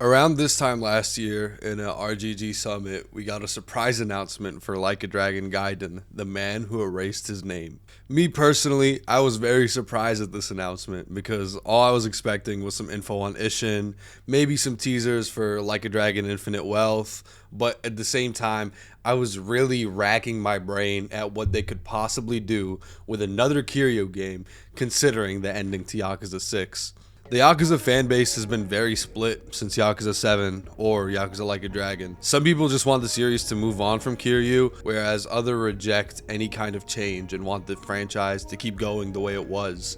Around this time last year in a RGG summit, we got a surprise announcement for Like a Dragon Gaiden, the man who erased his name. Me personally, I was very surprised at this announcement because all I was expecting was some info on Ishin, maybe some teasers for Like a Dragon Infinite Wealth, but at the same time, I was really racking my brain at what they could possibly do with another Kiryu game, considering the ending to Yakuza 6. The Yakuza fanbase has been very split since Yakuza 7 or Yakuza Like a Dragon. Some people just want the series to move on from Kiryu, whereas others reject any kind of change and want the franchise to keep going the way it was.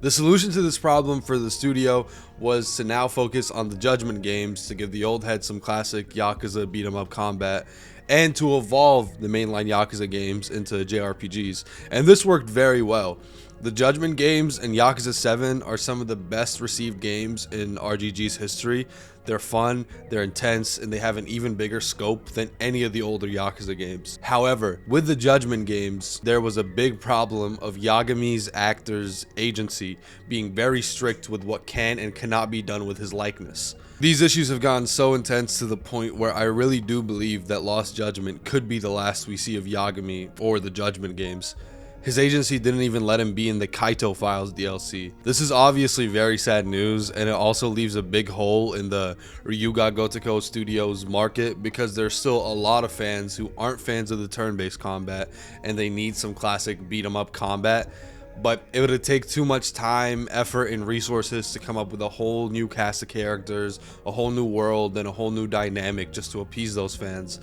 The solution to this problem for the studio was to now focus on the Judgment games to give the old head some classic Yakuza beat 'em up combat and to evolve the mainline Yakuza games into JRPGs, and this worked very well. The Judgment games and Yakuza 7 are some of the best received games in RGG's history. They're fun, they're intense, and they have an even bigger scope than any of the older Yakuza games. However, with the Judgment games, there was a big problem of Yagami's actor's agency being very strict with what can and cannot be done with his likeness. These issues have gotten so intense to the point where I really do believe that Lost Judgment could be the last we see of Yagami or the Judgment games. His agency didn't even let him be in the Kaito Files DLC. This is obviously very sad news, and it also leaves a big hole in the Ryuga Gotoku Studios market because there's still a lot of fans who aren't fans of the turn-based combat and they need some classic beat 'em up combat. But it would take too much time, effort, and resources to come up with a whole new cast of characters, a whole new world, and a whole new dynamic just to appease those fans.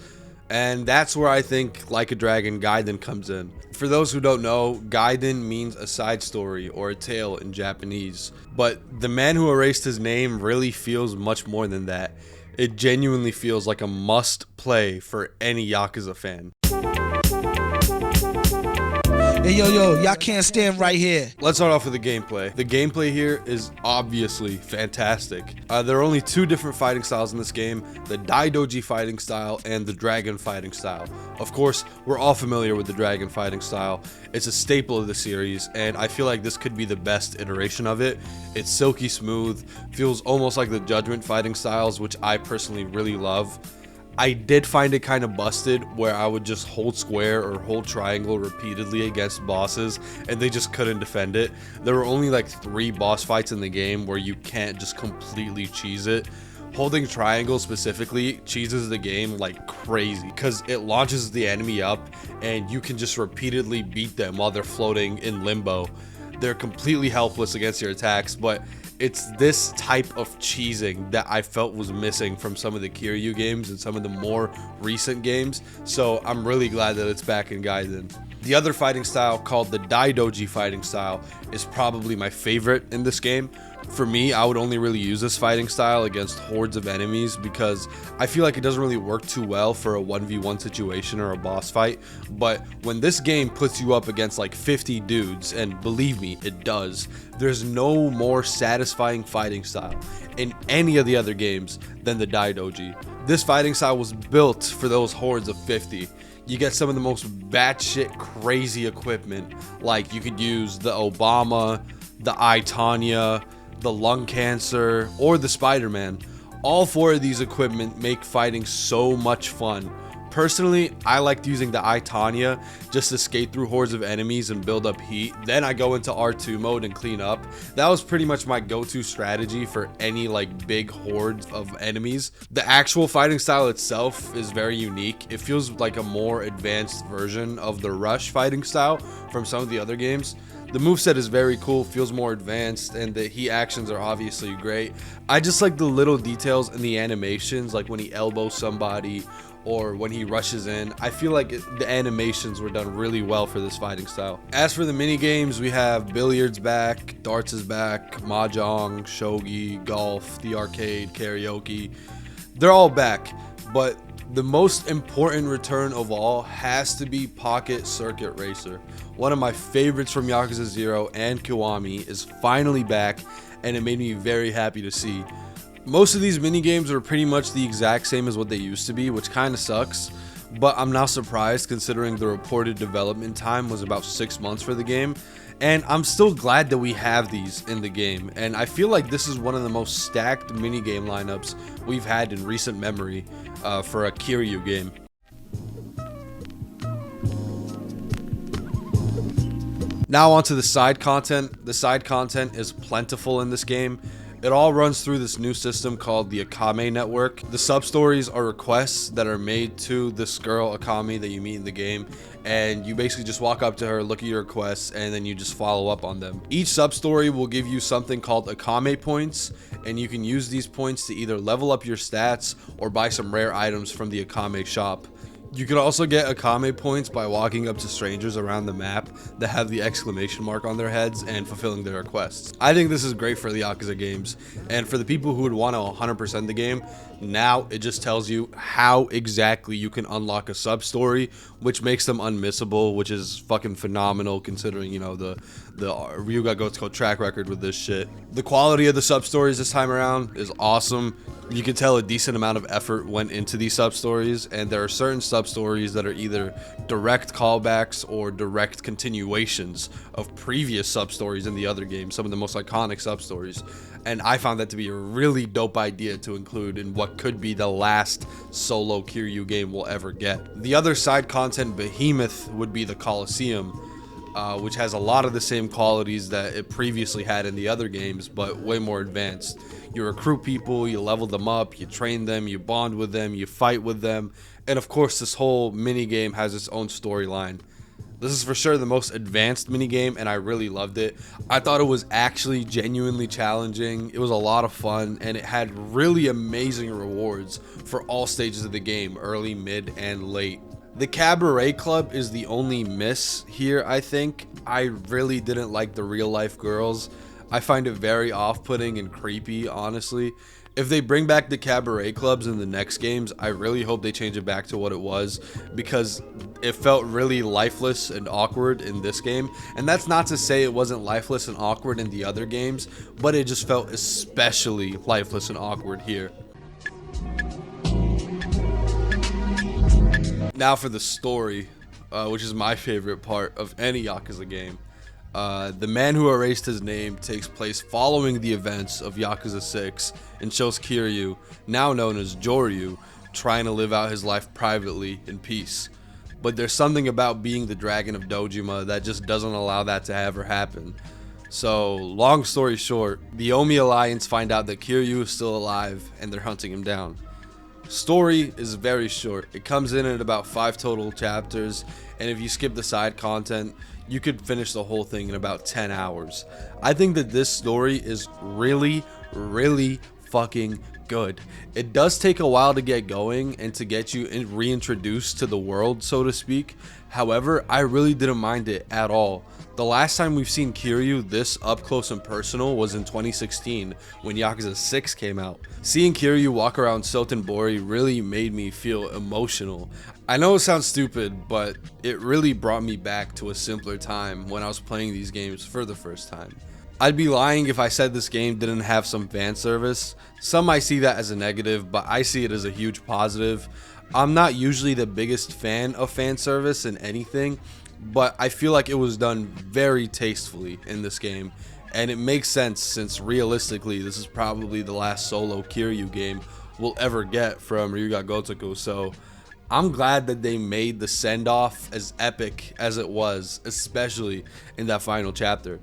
And that's where I think Like a Dragon Gaiden comes in. For those who don't know, Gaiden means a side story or a tale in Japanese. But the man who erased his name really feels much more than that. It genuinely feels like a must play for any Yakuza fan. Hey, yo, y'all can't stand right here. Let's start off with the gameplay. The gameplay here is obviously fantastic. There are only two different fighting styles in this game, the Daidoji fighting style and the Dragon fighting style. Of course, we're all familiar with the Dragon fighting style. It's a staple of the series, and I feel like this could be the best iteration of it. It's silky smooth, feels almost like the Judgment fighting styles, which I personally really love. I did find it kind of busted where I would just hold square or hold triangle repeatedly against bosses and they just couldn't defend it. There were only like 3 boss fights in the game where you can't just completely cheese it. Holding triangle specifically cheeses the game like crazy because it launches the enemy up and you can just repeatedly beat them while they're floating in limbo. They're completely helpless against your attacks, but it's this type of cheesing that I felt was missing from some of the Kiryu games and some of the more recent games, so I'm really glad that it's back in Gaiden. The other fighting style, called the Daidoji fighting style, is probably my favorite in this game. For me, I would only really use this fighting style against hordes of enemies because I feel like it doesn't really work too well for a 1v1 situation or a boss fight. But when this game puts you up against like 50 dudes, and believe me, it does, there's no more satisfying fighting style in any of the other games than the Daidoji. This fighting style was built for those hordes of 50. You get some of the most batshit crazy equipment, like you could use the Obama, the I, Tanya, the lung cancer, or the Spider-Man. All 4 of these equipment make fighting so much fun. Personally, I liked using the I, Tanya just to skate through hordes of enemies and build up heat. Then I go into R2 mode and clean up. That was pretty much my go-to strategy for any like big hordes of enemies. The actual fighting style itself is very unique. It feels like a more advanced version of the Rush fighting style from some of the other games. The moveset is very cool, feels more advanced, and the heat actions are obviously great. I just like the little details in the animations, like when he elbows somebody or when he rushes in. I feel like the animations were done really well for this fighting style. As for the mini games, we have billiards back, darts is back, mahjong, shogi, golf, the arcade, karaoke. They're all back, but the most important return of all has to be Pocket Circuit Racer. One of my favorites from Yakuza 0 and Kiwami is finally back, and it made me very happy to see. Most of these minigames are pretty much the exact same as what they used to be, which kind of sucks, but I'm not surprised considering the reported development time was about 6 months for the game, And I'm still glad that we have these in the game, and I feel like this is one of the most stacked minigame lineups we've had in recent memory for a Kiryu game. Now onto the side content. The side content is plentiful in this game. It all runs through this new system called the Akame Network. The sub-stories are requests that are made to this girl Akame that you meet in the game, and you basically just walk up to her, look at your requests, and then you just follow up on them. Each sub-story will give you something called Akame points, and you can use these points to either level up your stats or buy some rare items from the Akame shop. You can also get Akame points by walking up to strangers around the map that have the exclamation mark on their heads and fulfilling their requests. I think this is great for the Yakuza games, and for the people who would want to 100% the game, now it just tells you how exactly you can unlock a sub-story, which makes them unmissable, which is fucking phenomenal considering, you know, the Ryuga Gotoku track record with this shit. The quality of the sub-stories this time around is awesome. You can tell a decent amount of effort went into these sub-stories, and there are certain sub-stories that are either direct callbacks or direct continuations of previous sub-stories in the other games, some of the most iconic sub-stories. And I found that to be a really dope idea to include in what could be the last solo Kiryu game we'll ever get. The other side content behemoth would be the Colosseum, which has a lot of the same qualities that it previously had in the other games, but way more advanced. You recruit people, you level them up, you train them, you bond with them, you fight with them, and of course this whole minigame has its own storyline. This is for sure the most advanced minigame, and I really loved it. I thought it was actually genuinely challenging, it was a lot of fun, and it had really amazing rewards for all stages of the game, early, mid, and late. The Cabaret Club is the only miss here, I think. I really didn't like the real life girls. I find it very off-putting and creepy, honestly. If they bring back the Cabaret Clubs in the next games, I really hope they change it back to what it was, because it felt really lifeless and awkward in this game. And that's not to say it wasn't lifeless and awkward in the other games, but it just felt especially lifeless and awkward here. Now for the story, which is my favorite part of any Yakuza game. The Man Who Erased His Name takes place following the events of Yakuza 6 and shows Kiryu, now known as Joryu, trying to live out his life privately in peace. But there's something about being the Dragon of Dojima that just doesn't allow that to ever happen. So, long story short, the Omi Alliance find out that Kiryu is still alive and they're hunting him down. Story is very short. It comes in at about 5 total chapters, and if you skip the side content, you could finish the whole thing in about 10 hours. I think that this story is really fucking good. It does take a while to get going and to get you reintroduced to the world, so to speak. However, I really didn't mind it at all. The last time we've seen Kiryu this up close and personal was in 2016 when Yakuza 6 came out. Seeing Kiryu walk around Sotenbori really made me feel emotional. I know it sounds stupid, but it really brought me back to a simpler time when I was playing these games for the first time. I'd be lying if I said this game didn't have some fan service. Some might see that as a negative, but I see it as a huge positive. I'm not usually the biggest fan of fan service in anything, but I feel like it was done very tastefully in this game, and it makes sense since realistically this is probably the last solo Kiryu game we'll ever get from Ryuga Gotoku, so I'm glad that they made the send-off as epic as it was, especially in that final chapter.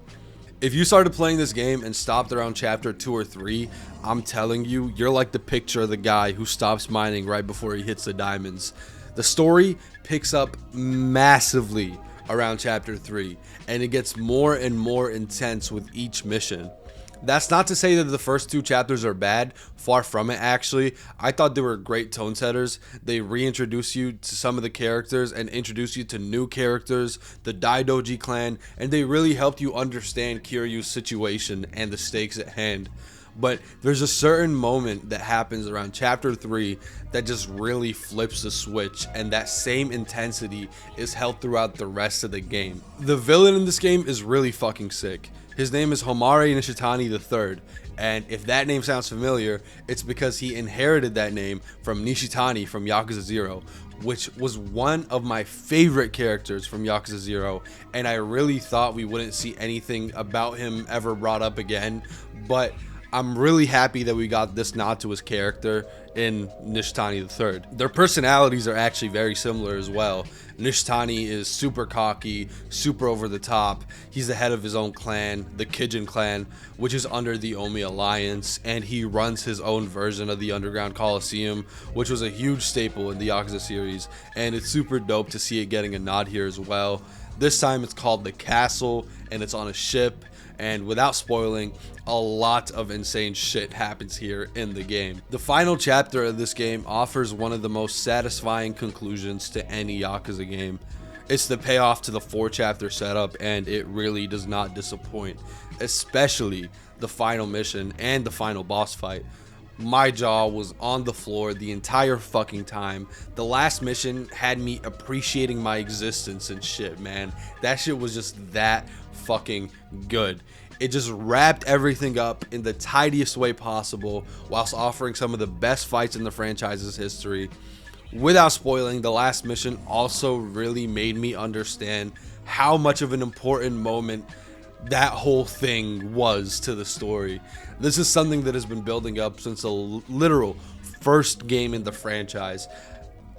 If you started playing this game and stopped around chapter 2 or 3, I'm telling you, you're like the picture of the guy who stops mining right before he hits the diamonds. The story picks up massively around chapter 3, and it gets more and more intense with each mission. That's not to say that the first 2 chapters are bad, far from it actually. I thought they were great tone setters. They reintroduce you to some of the characters and introduce you to new characters, the Daidoji clan, and they really helped you understand Kiryu's situation and the stakes at hand. But there's a certain moment that happens around chapter 3 that just really flips the switch, and that same intensity is held throughout the rest of the game. The villain in this game is really fucking sick. His name is Homare Nishitani III, and if that name sounds familiar, it's because he inherited that name from Nishitani from Yakuza 0, which was one of my favorite characters from Yakuza 0, and I really thought we wouldn't see anything about him ever brought up again, but I'm really happy that we got this nod to his character in Nishitani III. Their personalities are actually very similar as well. Nishitani is super cocky, super over the top. He's the head of his own clan, the Kijin clan, which is under the Omi Alliance, and he runs his own version of the Underground Coliseum, which was a huge staple in the Yakuza series, and it's super dope to see it getting a nod here as well. This time it's called the Castle, and it's on a ship, and without spoiling, a lot of insane shit happens here in the game. The final chapter of this game offers one of the most satisfying conclusions to any Yakuza game. It's the payoff to the 4-chapter setup, and it really does not disappoint, especially the final mission and the final boss fight. My jaw was on the floor the entire fucking time. The last mission had me appreciating my existence and shit, man. That shit was just that fucking good. It just wrapped everything up in the tidiest way possible, whilst offering some of the best fights in the franchise's history. Without spoiling, the last mission also really made me understand how much of an important moment that whole thing was to the story. This is something that has been building up since the literal first game in the franchise.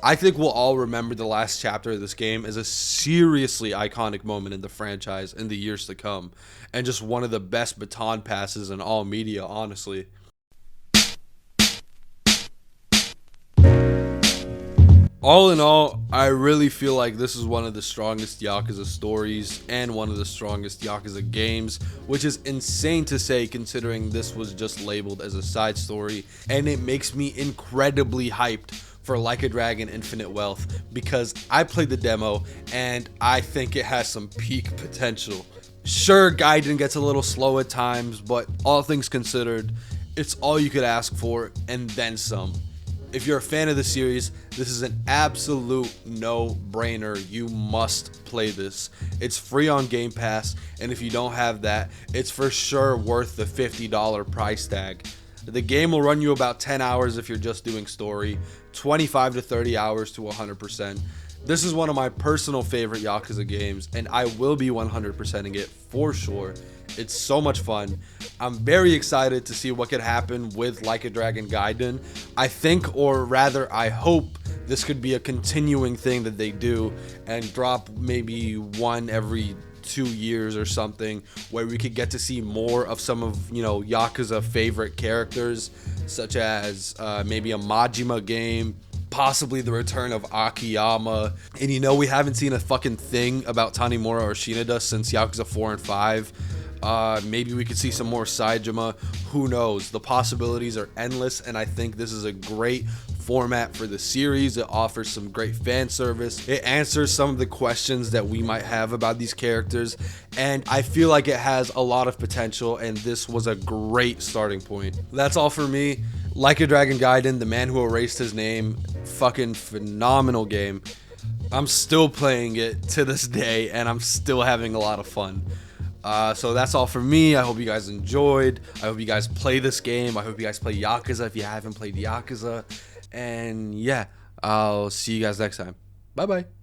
I think we'll all remember the last chapter of this game as a seriously iconic moment in the franchise in the years to come, and just one of the best baton passes in all media, honestly. All in all, I really feel like this is one of the strongest Yakuza stories and one of the strongest Yakuza games, which is insane to say considering this was just labeled as a side story, and it makes me incredibly hyped for Like a Dragon Infinite Wealth, because I played the demo and I think it has some peak potential. Sure, Gaiden gets a little slow at times, but all things considered, it's all you could ask for and then some. If you're a fan of the series, this is an absolute no-brainer. You must play this. It's free on Game Pass, and if you don't have that, it's for sure worth the $50 price tag. The game will run you about 10 hours if you're just doing story, 25 to 30 hours to 100%. This is one of my personal favorite Yakuza games, and I will be 100%ing it for sure. It's so much fun. I'm very excited to see what could happen with Like a Dragon Gaiden. I think, or rather I hope, this could be a continuing thing that they do and drop maybe one every 2 years or something, where we could get to see more of some of, Yakuza favorite characters, such as maybe a Majima game, possibly the return of Akiyama. And we haven't seen a fucking thing about Tanimura or Shinada since Yakuza 4 and 5. Maybe we could see some more Saejima. Who knows? The possibilities are endless, and I think this is a great format for the series. It offers some great fan service. It answers some of the questions that we might have about these characters, and I feel like it has a lot of potential, and this was a great starting point. That's all for me. Like a Dragon Gaiden, The Man Who Erased His Name, fucking phenomenal game. I'm still playing it to this day, and I'm still having a lot of fun. So that's all for me. I hope you guys enjoyed. I hope you guys play this game. I hope you guys play Yakuza if you haven't played Yakuza. And yeah, I'll see you guys next time. Bye bye.